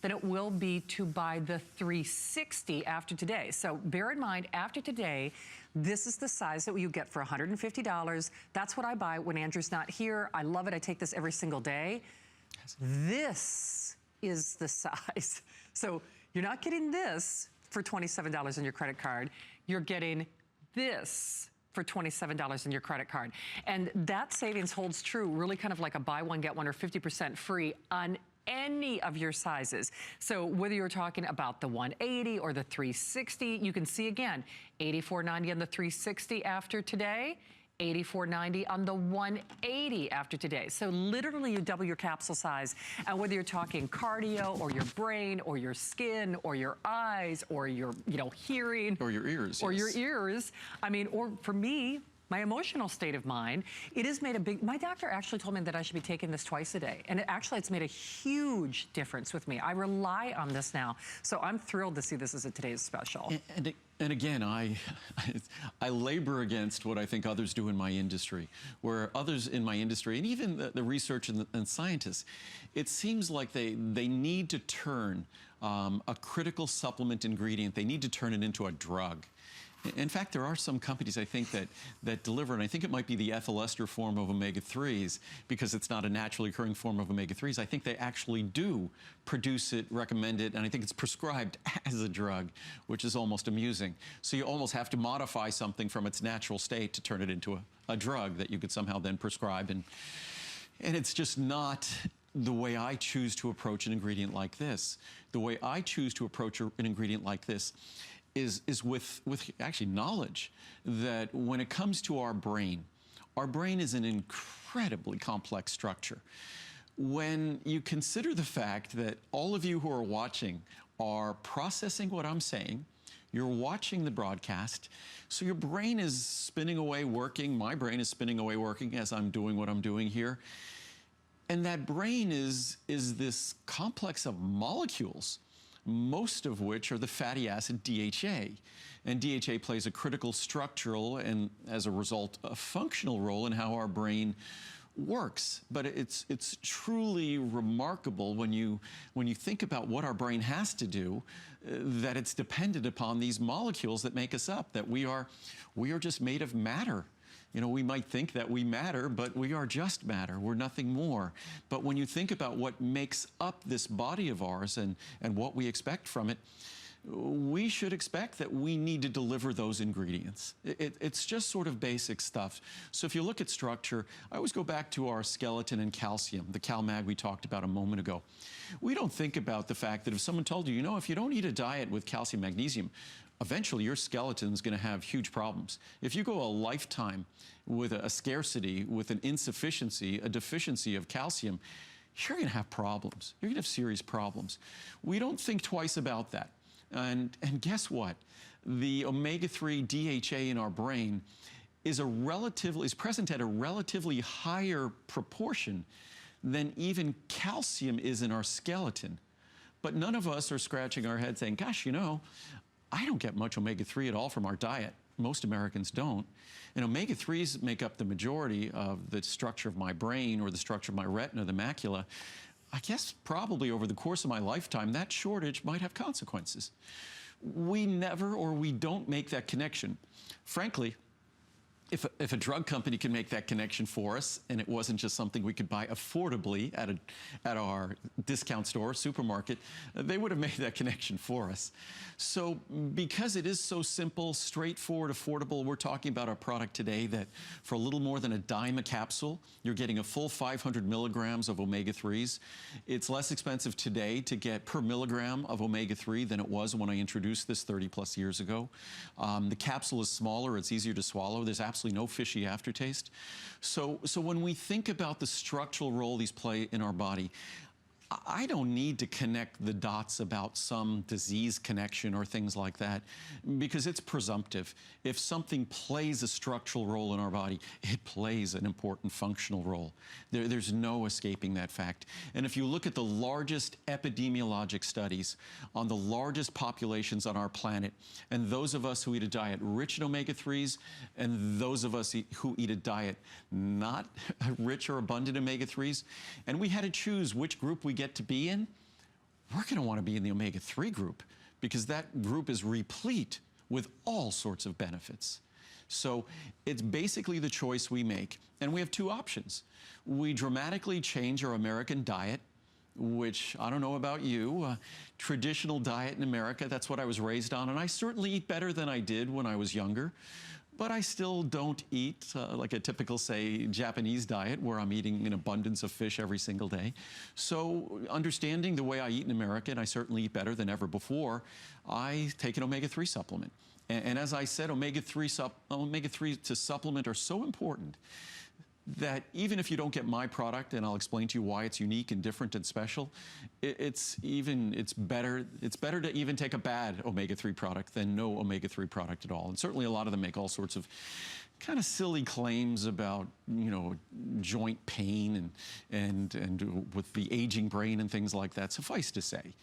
than it will be to buy the 360 after today. So bear in mind, after today, this is the size that you get for $150. That's what I buy when Andrew's not here. I love it. I take this every single day. This is the size. So you're not getting this for $27 on your credit card. You're getting this for $27 in your credit card. And that savings holds true, really kind of like a buy one, get one, or 50% free on any of your sizes. So whether you're talking about the 180 or the 360, you can see again, $84.90 on the 360 after today, $84.90 on the 180 after today. So literally you double your capsule size. And whether you're talking cardio or your brain or your skin or your eyes or your, hearing. Or your ears. Or your ears. I mean, or for me, my emotional state of mind, it has made a big, my doctor actually told me that I should be taking this twice a day. And it's made a huge difference with me. I rely on this now. So I'm thrilled to see this as a today's special. And again, I labor against what I think others do in my industry, where others in my industry, and even the research and scientists, it seems like they need to turn a critical supplement ingredient, they need to turn it into a drug. In fact, there are some companies, I think, that deliver, and I think it might be the ethyl ester form of omega-3s, because it's not a naturally occurring form of omega-3s. I think they actually do produce it, recommend it, and I think it's prescribed as a drug, which is almost amusing. So you almost have to modify something from its natural state to turn it into a drug that you could somehow then prescribe. And it's just not the way I choose to approach an ingredient like this. The way I choose to approach an ingredient like this is with actually knowledge that when it comes to our brain is an incredibly complex structure. When you consider the fact that all of you who are watching are processing what I'm saying, you're watching the broadcast, so your brain is spinning away working, my brain is spinning away working as I'm doing what I'm doing here. And that brain is this complex of molecules, most of which are the fatty acid DHA. And DHA plays a critical structural and, as a result, a functional role in how our brain works. But it's truly remarkable when you think about what our brain has to do, that it's dependent upon these molecules that make us up, that we are just made of matter. You know, we might think that we matter, but we are just matter. We're nothing more. But when you think about what makes up this body of ours and what we expect from it, we should expect that we need to deliver those ingredients. It's just sort of basic stuff. So if you look at structure, I always go back to our skeleton and calcium, the CalMag we talked about a moment ago. We don't think about the fact that if someone told you, you know, if you don't eat a diet with calcium, magnesium, eventually your skeleton is going to have huge problems. If you go a lifetime with a scarcity, with an insufficiency, a deficiency of calcium, you're going to have problems. You're going to have serious problems. We don't think twice about that. And guess what? The omega-3 DHA in our brain is present at a relatively higher proportion than even calcium is in our skeleton. But none of us are scratching our head saying, gosh, you know, I don't get much omega-3 at all from our diet. Most Americans don't. And omega-3s make up the majority of the structure of my brain or the structure of my retina, the macula. I guess probably over the course of my lifetime, that shortage might have consequences. We never or we don't make that connection. Frankly, if a drug company can make that connection for us, and it wasn't just something we could buy affordably at our discount store, supermarket, they would have made that connection for us. So because it is so simple, straightforward, affordable, we're talking about a product today that for a little more than $0.10 a capsule, you're getting a full 500 milligrams of omega-3s. It's less expensive today to get per milligram of omega-3 than it was when I introduced this 30+ years ago. The capsule is smaller, it's easier to swallow. There's absolutely no fishy aftertaste. So when we think about the structural role these play in our body, I don't need to connect the dots about some disease connection or things like that, because it's presumptive. If something plays a structural role in our body, it plays an important functional role. There's no escaping that fact. And if you look at the largest epidemiologic studies on the largest populations on our planet, and those of us who eat a diet rich in omega-3s, and those of us who eat a diet not rich or abundant in omega-3s, and we had to choose which group we get to be in, we're going to want to be in the omega-3 group because that group is replete with all sorts of benefits. So it's basically the choice we make. And we have two options. We dramatically change our American diet, which I don't know about you, traditional diet in America, that's what I was raised on. And I certainly eat better than I did when I was younger. But I still don't eat like a typical, say, Japanese diet where I'm eating an abundance of fish every single day. So understanding the way I eat in America, and I certainly eat better than ever before, I take an omega-3 supplement. And as I said, omega-3 to supplement are so important that even if you don't get my product, and I'll explain to you why it's unique and different and special, it's better to even take a bad omega-3 product than no omega-3 product at all. And certainly a lot of them make all sorts of kind of silly claims about, you know, joint pain and with the aging brain and things like that. Suffice to say,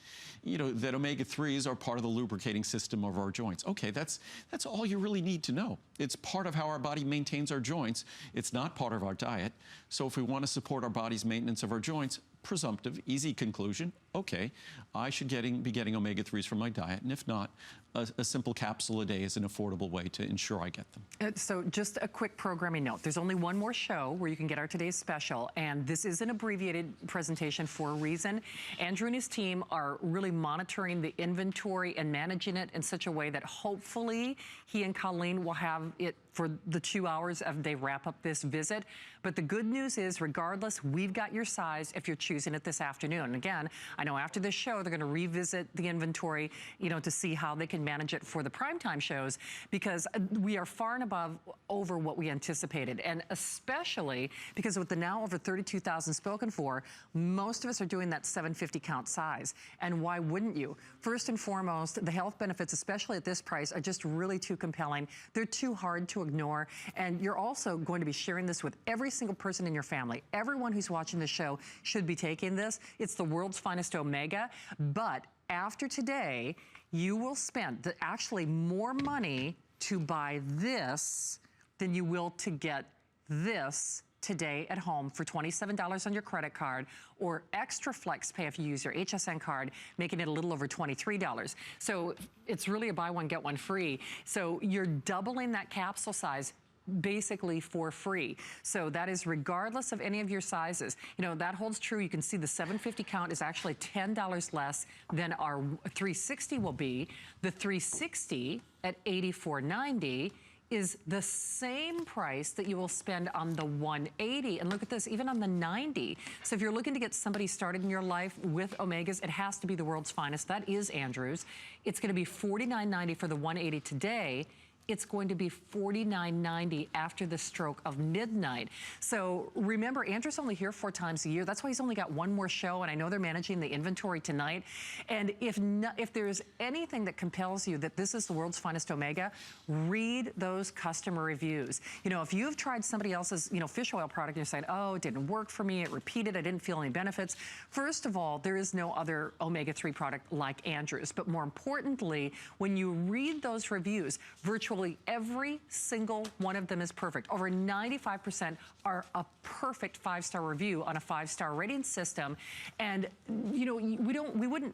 you know, that omega-3s are part of the lubricating system of our joints. Okay, that's all you really need to know. It's part of how our body maintains our joints. It's not part of our diet. So if we want to support our body's maintenance of our joints, presumptive, easy conclusion, okay, I should be getting omega-3s from my diet, and if not, a simple capsule a day is an affordable way to ensure I get them. So just a quick programming note. There's only one more show where you can get our today's special, and this is an abbreviated presentation for a reason. Andrew and his team are really monitoring the inventory and managing it in such a way that hopefully he and Colleen will have it for the 2 hours of they wrap up this visit. But the good news is, regardless, we've got your size if you're choosing it this afternoon. And again, I know after this show, they're gonna revisit the inventory, you know, to see how they can manage it for the primetime shows, because we are far and above over what we anticipated. And especially because with the now over 32,000 spoken for, most of us are doing that 750 count size. And why wouldn't you? First and foremost, the health benefits, especially at this price, are just really too compelling. They're too hard to ignore. And you're also going to be sharing this with every single person in your family. Everyone who's watching the show should be taking this. It's the world's finest omega. But after today, you will spend actually more money to buy this than you will to get this today at home for $27 on your credit card, or extra flex pay if you use your HSN card, making it a little over $23. So it's really a buy one, get one free. So you're doubling that capsule size basically for free. So that is regardless of any of your sizes. You know, that holds true. You can see the 750 count is actually $10 less than our 360 will be. The 360 at $84.90 is the same price that you will spend on the 180. And look at this, even on the 90. So if you're looking to get somebody started in your life with omegas, it has to be the world's finest. That is Andrew's. It's gonna be $49.90 for the 180 today. It's going to be $49.90 after the stroke of midnight. So remember, Andrew's only here 4 times a year. That's why he's only got one more show, and I know they're managing the inventory tonight. And if there's anything that compels you that this is the world's finest omega, read those customer reviews. You know, if you've tried somebody else's, you know, fish oil product and you're saying, oh, it didn't work for me, it repeated, I didn't feel any benefits. First of all, there is no other omega-3 product like Andrew's. But more importantly, when you read those reviews, virtually every single one of them is perfect. Over 95% are a perfect 5-star review on a 5-star rating system. And you know,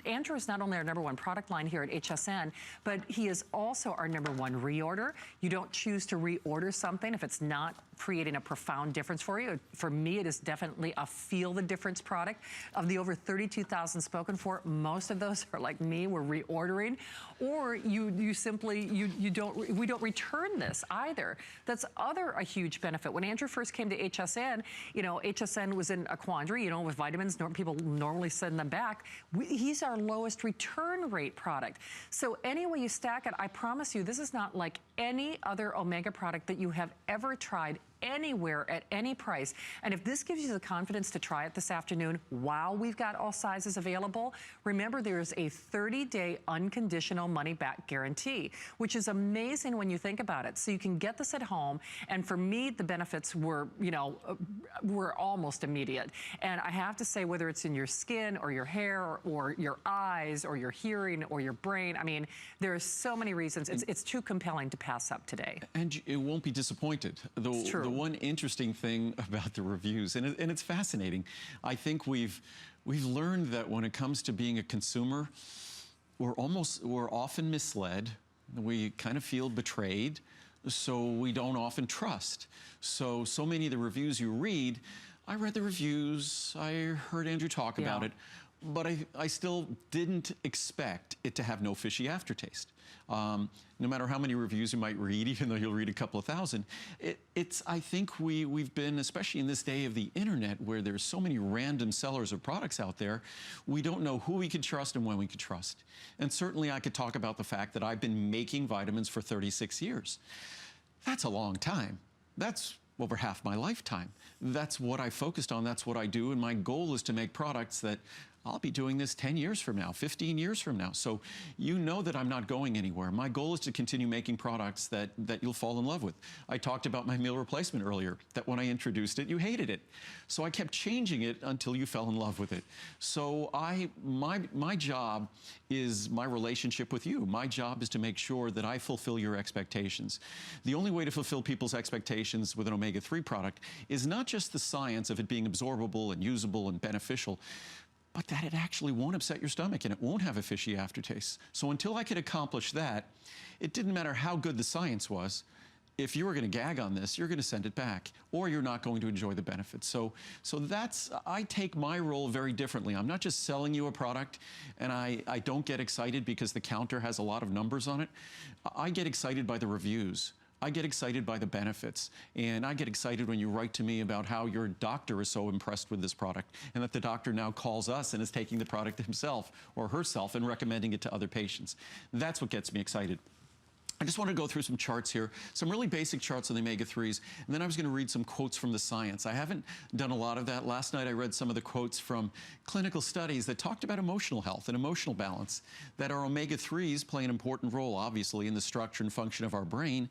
Andrew is not only our #1 product line here at HSN, but he is also our #1 reorder. You don't choose to reorder something if it's not creating a profound difference for you. For me, it is definitely a feel the difference product. Of the over 32,000 spoken for, most of those are like me, we're reordering. Or we don't return this either. That's a huge benefit. When Andrew first came to HSN, you know, HSN was in a quandary, you know, with vitamins, people normally send them back. He's our lowest return rate product. So any way you stack it, I promise you, this is not like any other omega product that you have ever tried anywhere at any price. And if this gives you the confidence to try it this afternoon while we've got all sizes available, remember there's a 30-day unconditional money-back guarantee, which is amazing when you think about it. So you can get this at home, and for me, the benefits were, you know, were almost immediate. And I have to say, whether it's in your skin or your hair or your eyes or your hearing or your brain, I mean, there are so many reasons. It's too compelling to pass up today. And it won't be disappointed. The one interesting thing about the reviews, and it's fascinating, I think we've we've learned that when it comes to being a consumer, we're often misled. We kind of feel betrayed, so we don't often trust. So many of the reviews you read, I read the reviews, I heard Andrew talk about it, but I still didn't expect it to have no fishy aftertaste. No matter how many reviews you might read, even though you'll read a couple of thousand, I think we've been, especially in this day of the internet where there's so many random sellers of products out there, we don't know who we could trust and when we could trust. And certainly I could talk about the fact that I've been making vitamins for 36 years. That's a long time. That's over half my lifetime. That's what I focused on, that's what I do, and my goal is to make products that I'll be doing this 10 years from now, 15 years from now. So you know that I'm not going anywhere. My goal is to continue making products that you'll fall in love with. I talked about my meal replacement earlier, that when I introduced it, you hated it. So I kept changing it until you fell in love with it. So my job is my relationship with you. My job is to make sure that I fulfill your expectations. The only way to fulfill people's expectations with an omega-3 product is not just the science of it being absorbable and usable and beneficial, but that it actually won't upset your stomach and it won't have a fishy aftertaste. So until I could accomplish that, it didn't matter how good the science was. If you were going to gag on this, you're going to send it back, or you're not going to enjoy the benefits. So I take my role very differently. I'm not just selling you a product, and I don't get excited because the counter has a lot of numbers on it. I get excited by the reviews. I get excited by the benefits, and I get excited when you write to me about how your doctor is so impressed with this product, and that the doctor now calls us and is taking the product himself or herself and recommending it to other patients. That's what gets me excited. I just want to go through some charts here, some really basic charts on the omega-3s, and then I was going to read some quotes from the science. I haven't done a lot of that. Last night I read some of the quotes from clinical studies that talked about emotional health and emotional balance, that our omega-3s play an important role, obviously, in the structure and function of our brain,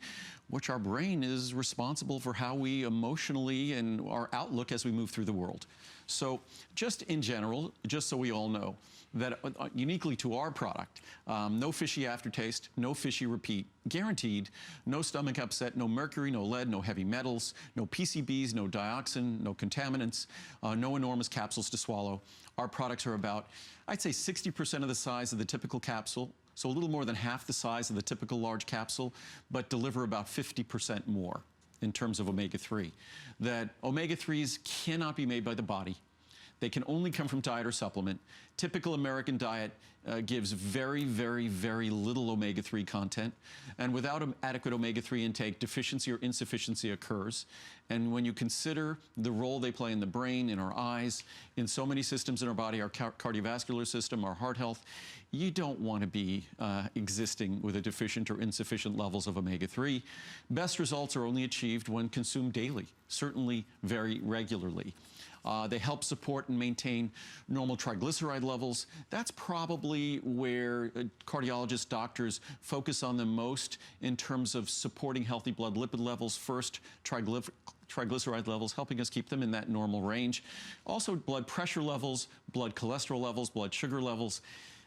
which our brain is responsible for how we emotionally and our outlook as we move through the world. So just in general, just so we all know, that uniquely to our product, no fishy aftertaste, no fishy repeat, guaranteed, no stomach upset, no mercury, no lead, no heavy metals, no PCBs, no dioxin, no contaminants, no enormous capsules to swallow. Our products are about, I'd say 60% of the size of the typical capsule, so a little more than half the size of the typical large capsule, but deliver about 50% more in terms of omega-3. That omega-3s cannot be made by the body. They can only come from diet or supplement. Typical American diet gives very, very, very little omega-3 content. And without an adequate omega-3 intake, deficiency or insufficiency occurs. And when you consider the role they play in the brain, in our eyes, in so many systems in our body, our cardiovascular system, our heart health, you don't want to be existing with a deficient or insufficient levels of omega-3. Best results are only achieved when consumed daily, certainly very regularly. They help support and maintain normal triglyceride levels. That's probably where cardiologists, doctors focus on the most in terms of supporting healthy blood lipid levels. First, triglyceride levels, helping us keep them in that normal range. Also, blood pressure levels, blood cholesterol levels, blood sugar levels.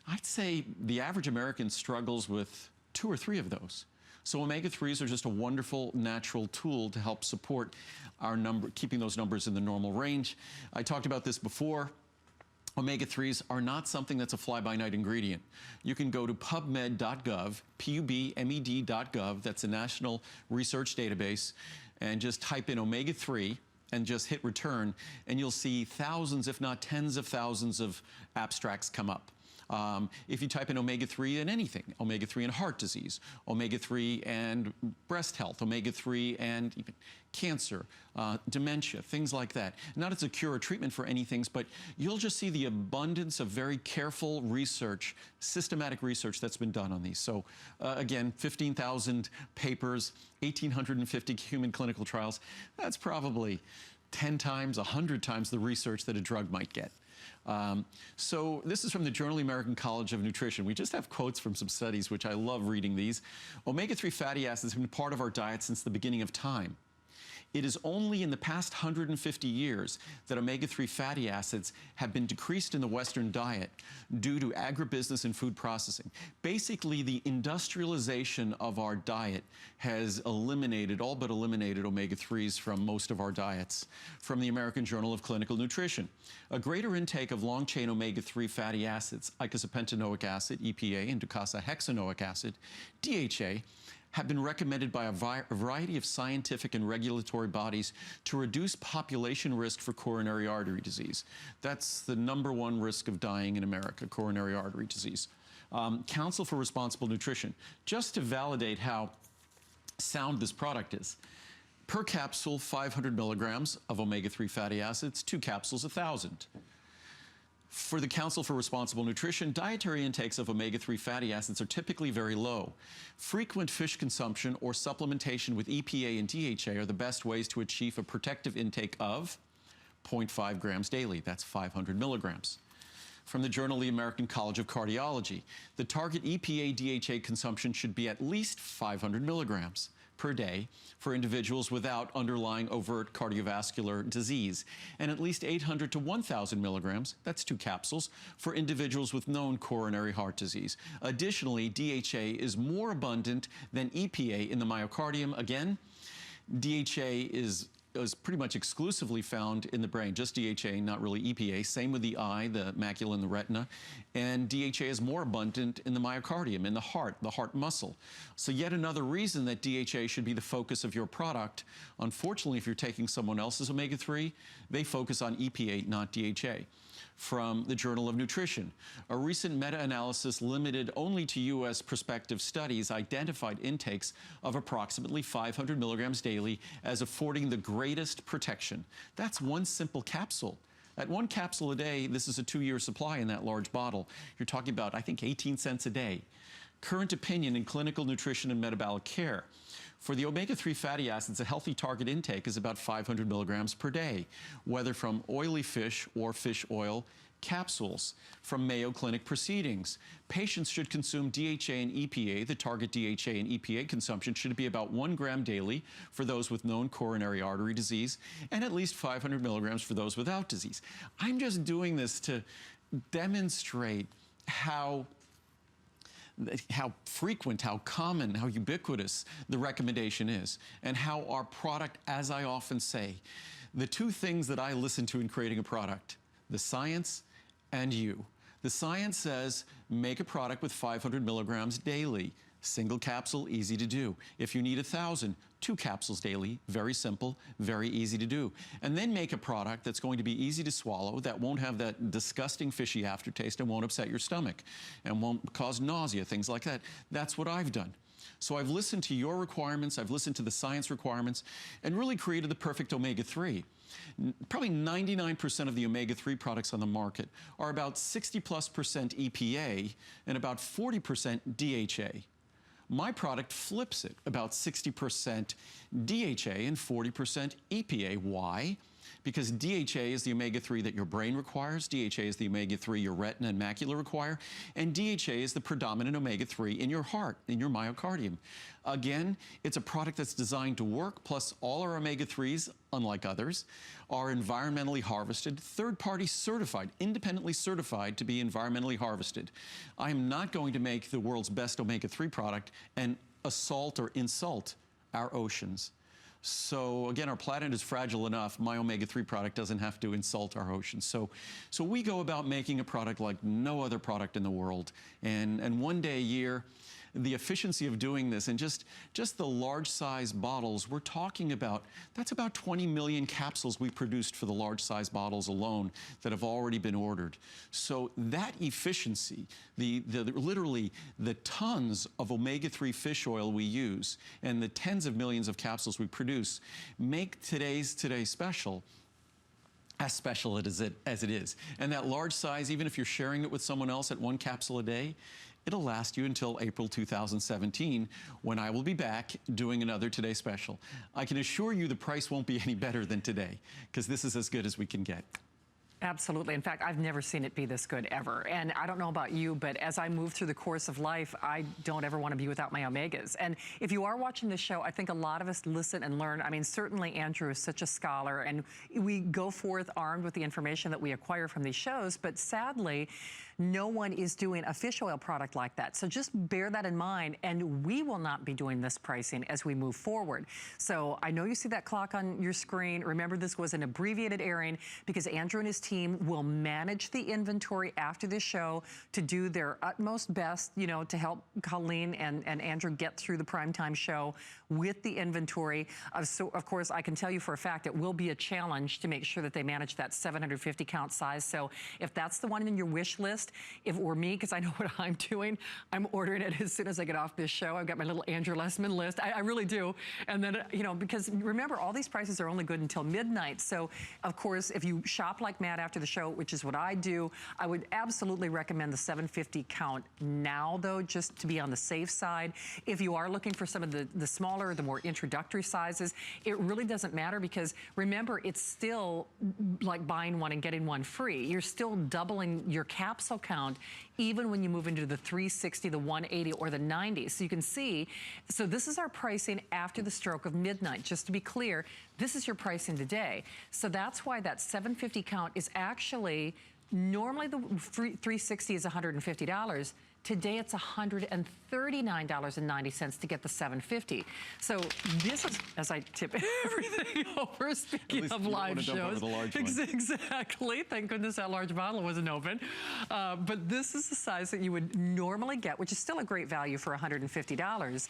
I'd say the average American struggles with 2 or 3 of those. So omega-3s are just a wonderful natural tool to help support our keeping those numbers in the normal range. I talked about this before. Omega-3s are not something that's a fly-by-night ingredient. You can go to pubmed.gov, pubmed.gov, that's a national research database, and just type in omega-3 and just hit return, and you'll see thousands, if not tens of thousands of abstracts come up. If you type in omega-3 and anything, omega-3 and heart disease, omega-3 and breast health, omega-3 and even cancer, dementia, things like that. Not as a cure or treatment for any things, but you'll just see the abundance of very careful research, systematic research that's been done on these. So again, 15,000 papers, 1,850 human clinical trials. That's probably 10 times, 100 times the research that a drug might get. So this is from the Journal of the American College of Nutrition. We just have quotes from some studies, which I love reading these. Omega-3 fatty acids have been part of our diet since the beginning of time. It is only in the past 150 years that omega-3 fatty acids have been decreased in the Western diet due to agribusiness and food processing. Basically, the industrialization of our diet has eliminated, all but eliminated, omega-3s from most of our diets. From the American Journal of Clinical Nutrition, a greater intake of long-chain omega-3 fatty acids, eicosapentaenoic acid, EPA, and docosahexaenoic acid, DHA, have been recommended by a variety of scientific and regulatory bodies to reduce population risk for coronary artery disease. That's the #1 risk of dying in America, coronary artery disease. Council for Responsible Nutrition, just to validate how sound this product is. Per capsule, 500 milligrams of omega-3 fatty acids, 2 capsules, 1,000. For the Council for Responsible Nutrition, dietary intakes of omega-3 fatty acids are typically very low. Frequent fish consumption or supplementation with EPA and DHA are the best ways to achieve a protective intake of 0.5 grams daily. That's 500 milligrams. From the Journal of the American College of Cardiology, the target EPA-DHA consumption should be at least 500 milligrams per day for individuals without underlying overt cardiovascular disease, and at least 800 to 1,000 milligrams, that's 2 capsules, for individuals with known coronary heart disease. Additionally, DHA is more abundant than EPA in the myocardium. Again, DHA is pretty much exclusively found in the brain, just DHA, not really EPA. Same with the eye, the macula, and the retina. And DHA is more abundant in the myocardium, in the heart muscle. So yet another reason that DHA should be the focus of your product. Unfortunately, if you're taking someone else's omega-3, they focus on EPA, not DHA. From the Journal of Nutrition, a recent meta-analysis limited only to U.S. prospective studies identified intakes of approximately 500 milligrams daily as affording the greatest protection. That's 1 simple capsule. At 1 capsule a day, this is a 2-year supply in that large bottle. You're talking about, I think, 18 cents a day. Current opinion in clinical nutrition and metabolic care. For the omega-3 fatty acids, a healthy target intake is about 500 milligrams per day, whether from oily fish or fish oil. Capsules from Mayo Clinic Proceedings. Patients should consume DHA and EPA. The target DHA and EPA consumption should be about 1 gram daily for those with known coronary artery disease, and at least 500 milligrams for those without disease. I'm just doing this to demonstrate how frequent, how common, how ubiquitous the recommendation is, and how our product, as I often say, the 2 things that I listen to in creating a product, the science and you. The science says make a product with 500 milligrams daily. Single capsule, easy to do. If you need 1,000, 2 capsules daily, very simple, very easy to do. And then make a product that's going to be easy to swallow, that won't have that disgusting fishy aftertaste and won't upset your stomach and won't cause nausea, things like that. That's what I've done. So I've listened to your requirements, I've listened to the science requirements, and really created the perfect omega-3. Probably 99% of the omega-3 products on the market are about 60+% EPA and about 40% DHA. My product flips it, about 60% DHA and 40% EPA. Why? Because DHA is the omega-3 that your brain requires, DHA is the omega-3 your retina and macula require, and DHA is the predominant omega-3 in your heart, in your myocardium. Again, it's a product that's designed to work, plus all our omega-3s, unlike others, are environmentally harvested, third-party certified, independently certified to be environmentally harvested. I am not going to make the world's best omega-3 product and assault or insult our oceans. So again, our planet is fragile enough. My omega-3 product doesn't have to insult our oceans. So we go about making a product like no other product in the world. And 1 day a year, the efficiency of doing this, and just the large size bottles we're talking about, that's about 20 million capsules we produced for the large size bottles alone that have already been ordered. So that efficiency, literally the tons of omega-3 fish oil we use and the tens of millions of capsules we produce make today's special as special as it is. And that large size, even if you're sharing it with someone else at 1 capsule a day, it'll last you until April 2017, when I will be back doing another Today Special. I can assure you the price won't be any better than today, because this is as good as we can get. Absolutely. In fact, I've never seen it be this good ever. And I don't know about you, but as I move through the course of life, I don't ever want to be without my omegas. And if you are watching this show, I think a lot of us listen and learn. I mean, certainly Andrew is such a scholar, and we go forth armed with the information that we acquire from these shows, but sadly, no one is doing a fish oil product like that. So just bear that in mind, and we will not be doing this pricing as we move forward. So I know you see that clock on your screen. Remember, this was an abbreviated airing because Andrew and his team will manage the inventory after this show to do their utmost best, you know, to help Colleen and Andrew get through the primetime show with the inventory. So, of course, I can tell you for a fact it will be a challenge to make sure that they manage that 750 count size. So if that's the one in your wish list, if it were me, because I know what I'm doing, I'm ordering it as soon as I get off this show. I've got my little Andrew Lessman list. I really do. And then, you know, because remember, all these prices are only good until midnight. So, of course, if you shop like mad after the show, which is what I do, I would absolutely recommend the 750 count now, though, just to be on the safe side. If you are looking for some of the smaller, the more introductory sizes, it really doesn't matter because, remember, it's still like buying one and getting one free. You're still doubling your capsule count even when you move into the 360, the 180, or the 90. So you can see, so this is our pricing after the stroke of midnight. Just to be clear, this is your pricing today. So that's why that 750 count is actually, normally the 360 is $150. Today it's $139.90 to get the 750. So this is, as I tip everything over, speaking of live shows. Exactly. Thank goodness that large bottle wasn't open. But this is the size that you would normally get, which is still a great value for $150.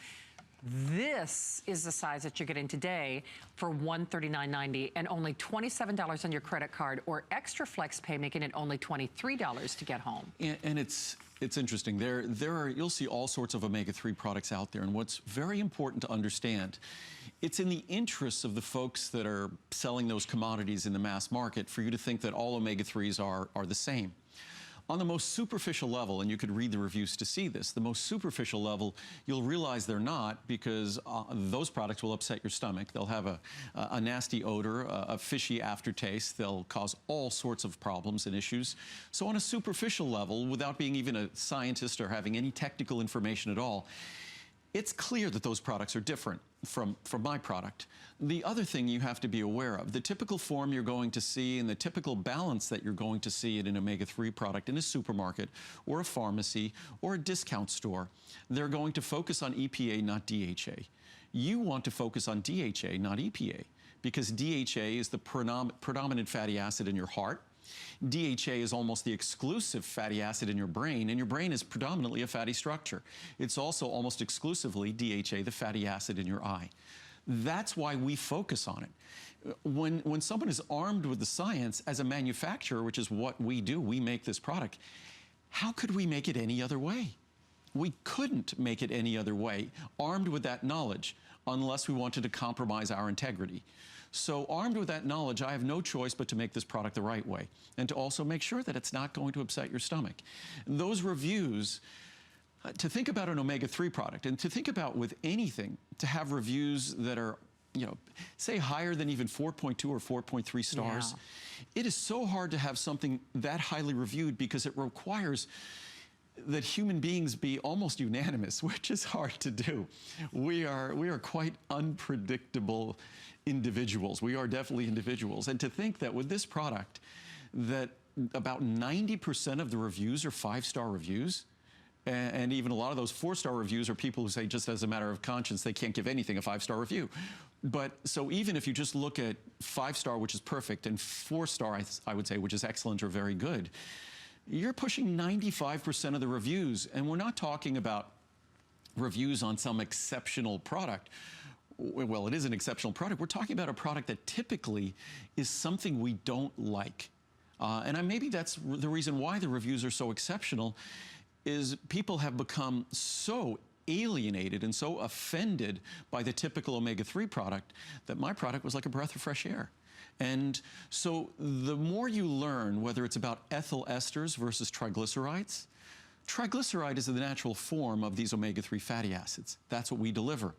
This is the size that you're getting today for $139.90 and only $27 on your credit card or extra flex pay, making it only $23 to get home. And it's interesting. You'll see all sorts of omega-3 products out there, and what's very important to understand, it's in the interests of the folks that are selling those commodities in the mass market for you to think that all omega-3s are the same. On the most superficial level, and you could read the reviews to see this, the most superficial level, you'll realize they're not because those products will upset your stomach. They'll have a nasty odor, a fishy aftertaste. They'll cause all sorts of problems and issues. So on a superficial level, without being even a scientist or having any technical information at all, it's clear that those products are different from my product. The other thing you have to be aware of, the typical form you're going to see and the typical balance that you're going to see in an omega-3 product in a supermarket or a pharmacy or a discount store, they're going to focus on EPA, not DHA. You want to focus on DHA, not EPA, because DHA is the predominant fatty acid in your heart. DHA is almost the exclusive fatty acid in your brain, and your brain is predominantly a fatty structure. It's also almost exclusively DHA, the fatty acid in your eye. That's why we focus on it. When someone is armed with the science as a manufacturer, which is what we do, we make this product, how could we make it any other way? We couldn't make it any other way, armed with that knowledge, unless we wanted to compromise our integrity. So armed with that knowledge, I have no choice but to make this product the right way and to also make sure that it's not going to upset your stomach. Those reviews, to think about an omega-3 product and to think about with anything, to have reviews that are, you know, say higher than even 4.2 or 4.3 stars, it is so hard to have something that highly reviewed because it requires that human beings be almost unanimous, which is hard to do. We are quite unpredictable individuals. We are definitely individuals. And to think that with this product, that about 90% of the reviews are 5-star reviews, and even a lot of those 4-star reviews are people who say, just as a matter of conscience, they can't give anything a 5-star review. But so even if you just look at 5-star, which is perfect, and 4-star, I would say, which is excellent or very good, you're pushing 95% of the reviews. And we're not talking about reviews on some exceptional product. Well, it is an exceptional product. We're talking about a product that typically is something we don't like. And maybe that's the reason why the reviews are so exceptional, is people have become so alienated and so offended by the typical omega-3 product that my product was like a breath of fresh air. And so the more you learn, whether it's about ethyl esters versus triglycerides, triglyceride is the natural form of these omega-3 fatty acids. That's what we deliver.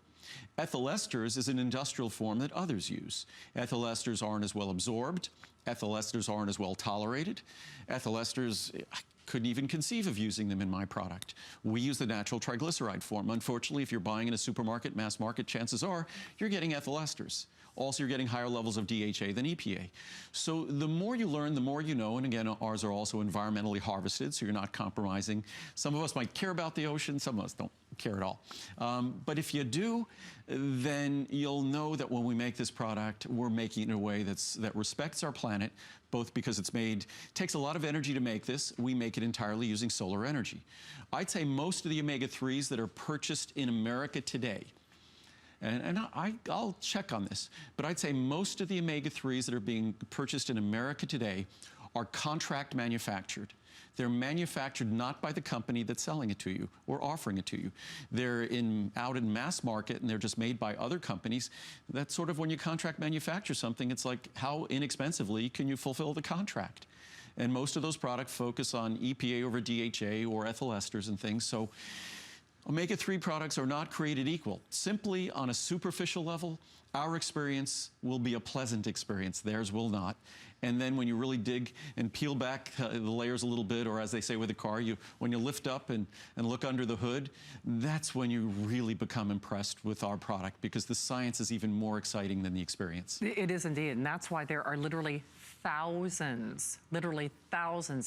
Ethyl esters is an industrial form that others use. Ethyl esters aren't as well absorbed. Ethyl esters aren't as well tolerated. Ethyl esters, I couldn't even conceive of using them in my product. We use the natural triglyceride form. Unfortunately, if you're buying in a supermarket, mass market, chances are you're getting ethyl esters. Also, you're getting higher levels of DHA than EPA. So the more you learn, the more you know. And again, ours are also environmentally harvested, so you're not compromising. Some of us might care about the ocean, some of us don't care at all. But if you do, then you'll know that when we make this product, we're making it in a way that respects our planet, both because takes a lot of energy to make this. We make it entirely using solar energy. I'd say most of the omega-3s that are purchased in America today, and I'll check on this, but I'd say most of the omega-3s that are being purchased in America today are contract manufactured. They're manufactured not by the company that's selling it to you or offering it to you. They're out in mass market, and they're just made by other companies. That's sort of when you contract manufacture something, it's like how inexpensively can you fulfill the contract? And most of those products focus on EPA over DHA or ethyl esters and things. So omega-3 products are not created equal. Simply on a superficial level, our experience will be a pleasant experience. Theirs will not. And then when you really dig and peel back the layers a little bit, or as they say with a car, when you lift up and look under the hood, that's when you really become impressed with our product, because the science is even more exciting than the experience. It is indeed, and that's why there are literally thousands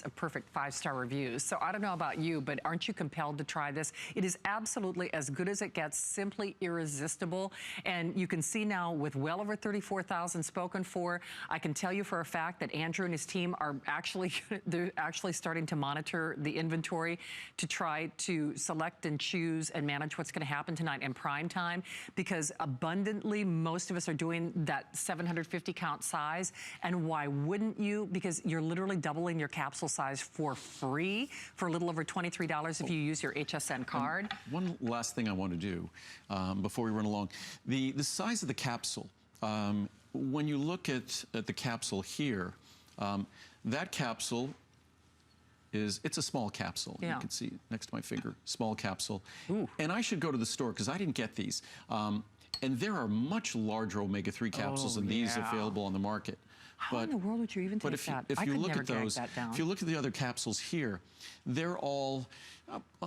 of perfect 5-star reviews. So I don't know about you, but aren't you compelled to try this? It is absolutely as good as it gets, simply irresistible. And you can see now with well over 34,000 spoken for, I can tell you for a fact that Andrew and his team are they're actually starting to monitor the inventory to try to select and choose and manage what's going to happen tonight in prime time, because abundantly most of us are doing that 750 count size. And why wouldn't you? Because you're literally doubling your capsule size for free for a little over $23 if you use your HSN card. One last thing I want to do before we run along. The size of the capsule, when you look at the capsule here, that capsule it's a small capsule. Yeah. You can see next to my finger, small capsule. Ooh. And I should go to the store because I didn't get these. And there are much larger omega-3 capsules than these available on the market. How in the world would you even take that? If you look at those, if you look at the other capsules here, they're all,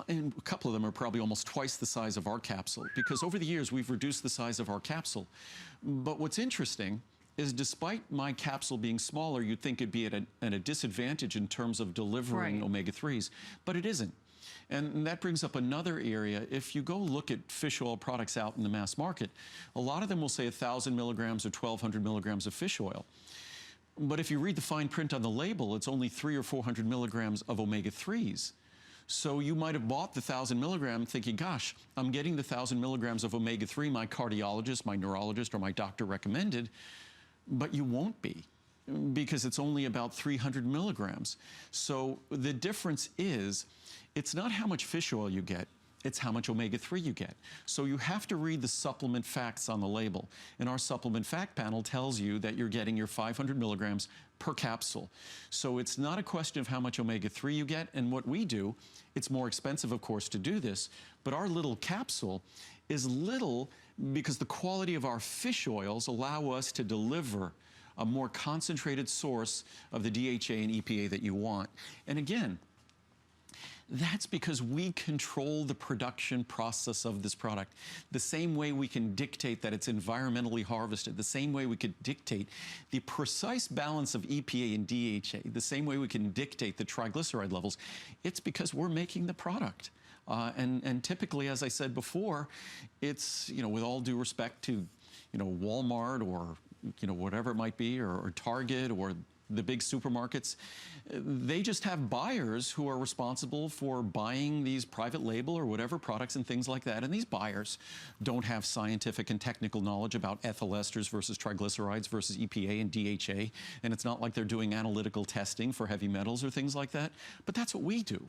and a couple of them are probably almost twice the size of our capsule, because over the years we've reduced the size of our capsule. But what's interesting is, despite my capsule being smaller, you'd think it'd be at a disadvantage in terms of delivering omega-3s, but it isn't. And that brings up another area. If you go look at fish oil products out in the mass market, a lot of them will say 1,000 milligrams or 1,200 milligrams of fish oil. But if you read the fine print on the label, it's only 300 or 400 milligrams of omega-3s. So you might have bought the 1,000 milligram thinking, gosh, I'm getting the 1,000 milligrams of omega-3 my cardiologist, my neurologist, or my doctor recommended, but you won't be, because it's only about 300 milligrams. So the difference is, it's not how much fish oil you get, it's how much omega-3 you get. So you have to read the supplement facts on the label. And our supplement fact panel tells you that you're getting your 500 milligrams per capsule. So it's not a question of how much omega-3 you get. And what we do, it's more expensive, of course, to do this, but our little capsule is little because the quality of our fish oils allow us to deliver a more concentrated source of the DHA and EPA that you want. And again, that's because we control the production process of this product. The same way we can dictate that it's environmentally harvested, the same way we could dictate the precise balance of EPA and DHA, the same way we can dictate the triglyceride levels, it's because we're making the product. And typically, as I said before, it's, with all due respect to, Walmart or, whatever it might be, or Target or the big supermarkets, they just have buyers who are responsible for buying these private label or whatever products and things like that. And these buyers don't have scientific and technical knowledge about ethyl esters versus triglycerides versus EPA and DHA. And it's not like they're doing analytical testing for heavy metals or things like that. But that's what we do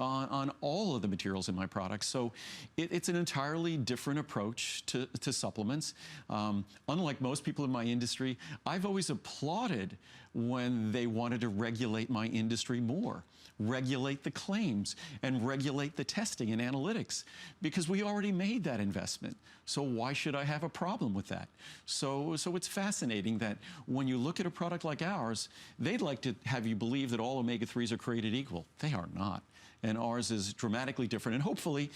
on all of the materials in my products. So it's an entirely different approach to supplements. Unlike most people in my industry, I've always applauded when they wanted to regulate my industry more, regulate the claims, and regulate the testing and analytics, because we already made that investment. So why should I have a problem with that? So it's fascinating that when you look at a product like ours, they'd like to have you believe that all omega-3s are created equal. They are not. And ours is dramatically different. And hopefully,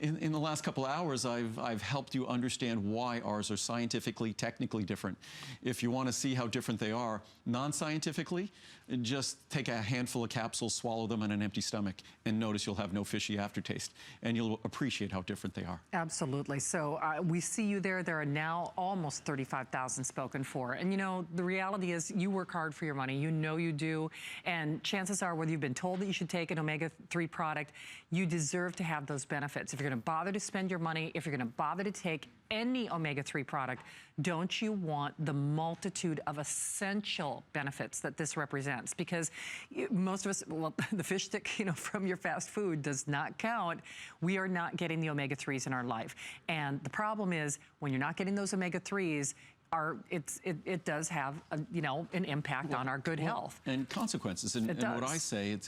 in the last couple of hours, I've helped you understand why ours are scientifically, technically different. If you want to see how different they are non-scientifically, just take a handful of capsules, swallow them on an empty stomach, and notice you'll have no fishy aftertaste. And you'll appreciate how different they are. Absolutely. So we see you there. There are now almost 35,000 spoken for. And you know, the reality is you work hard for your money. You know you do. And chances are, whether you've been told that you should take an omega-3 product, you deserve to have those benefits. If you're going to bother to spend your money, if you're going to bother to take any omega-3 product, don't you want the multitude of essential benefits that this represents? Because most of us, well, the fish stick, you know, from your fast food does not count. We are not getting the omega-3s in our life. And the problem is, when you're not getting those omega-3s, it does have you know, an impact on our good health and consequences. And what I say,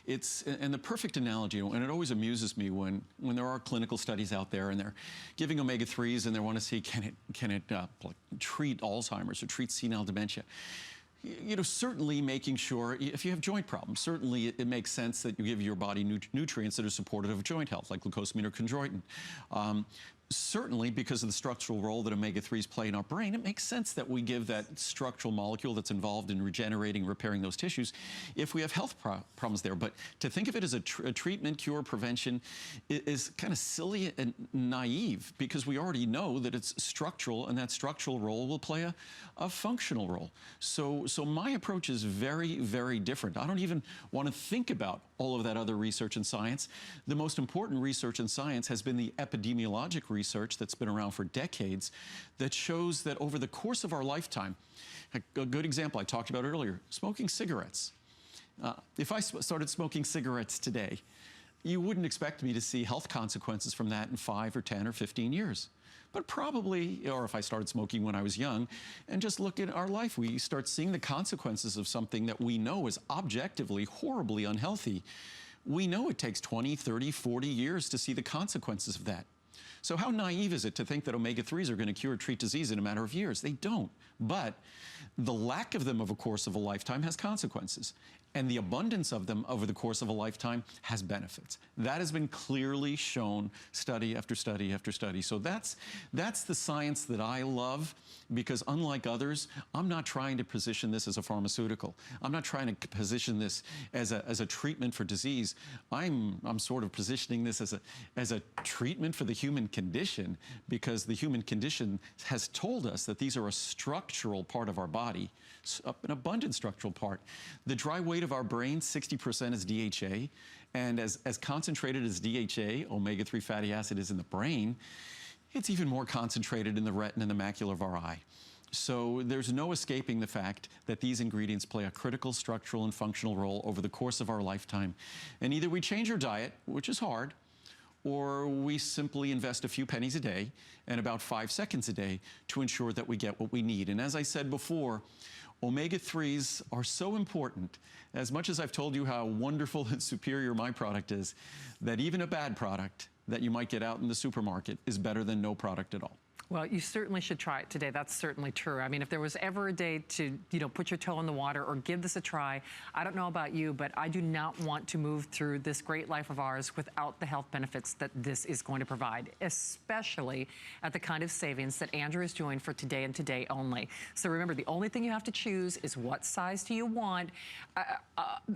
it's and the perfect analogy, and it always amuses me when there are clinical studies out there and they're giving omega-3s and they want to see can it treat Alzheimer's or treat senile dementia. You know, certainly making sure, if you have joint problems, certainly it makes sense that you give your body nutrients that are supportive of joint health, like glucosamine or chondroitin. Certainly, because of the structural role that omega-3s play in our brain, it makes sense that we give that structural molecule that's involved in regenerating, repairing those tissues if we have health problems there. But to think of it as a treatment, cure, prevention is kind of silly and naive, because we already know that it's structural, and that structural role will play a functional role. So my approach is very, very different. I don't even want to think about all of that other research and science. The most important research in science has been the epidemiologic research that's been around for decades that shows that over the course of our lifetime, a good example I talked about earlier, smoking cigarettes. If I started smoking cigarettes today, you wouldn't expect me to see health consequences from that in 5 or 10 or 15 years. But probably, or if I started smoking when I was young, and just look at our life, we start seeing the consequences of something that we know is objectively horribly unhealthy. We know it takes 20, 30, 40 years to see the consequences of that. So how naive is it to think that omega-3s are going to cure or treat disease in a matter of years? They don't. But the lack of them over the course of a lifetime has consequences. And the abundance of them over the course of a lifetime has benefits. That has been clearly shown study after study after study. So that's the science that I love, because unlike others, I'm not trying to position this as a pharmaceutical. I'm not trying to position this as a treatment for disease. I'm sort of positioning this as a treatment for the human condition, because the human condition has told us that these are a structural part of our body, an abundant structural part. The dry weight of our brain, 60% is DHA, and as concentrated as DHA, omega-3 fatty acid, is in the brain, it's even more concentrated in the retina and the macula of our eye. So there's no escaping the fact that these ingredients play a critical structural and functional role over the course of our lifetime. And either we change our diet, which is hard, or we simply invest a few pennies a day and about 5 seconds a day to ensure that we get what we need. And as I said before, omega-3s are so important. As much as I've told you how wonderful and superior my product is, that even a bad product that you might get out in the supermarket is better than no product at all. Well, you certainly should try it today. That's certainly true. I mean, if there was ever a day to, you know, put your toe in the water or give this a try, I don't know about you, but I do not want to move through this great life of ours without the health benefits that this is going to provide, especially at the kind of savings that Andrew is doing for today and today only. So remember, the only thing you have to choose is what size do you want.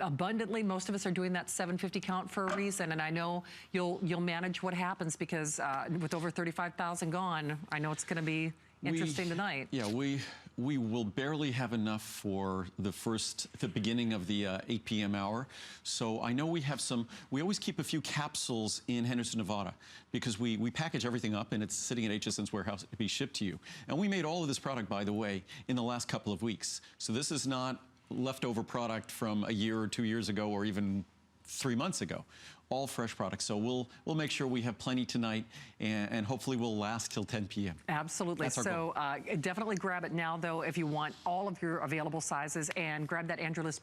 Abundantly, most of us are doing that 750 count for a reason, and I know you'll manage what happens, because with over 35,000 gone, I know it's going to be interesting tonight. Yeah, we will barely have enough for the beginning of the 8 p.m. hour. So I know we have we always keep a few capsules in Henderson, Nevada, because we package everything up and it's sitting at HSN's warehouse to be shipped to you. And we made all of this product, by the way, in the last couple of weeks. So this is not leftover product from a year or 2 years ago, or even 3 months ago. All fresh products. So we'll make sure we have plenty tonight, and hopefully we'll last till 10 p.m. Absolutely. So definitely grab it now, though, if you want all of your available sizes, and grab that Andrew Lessman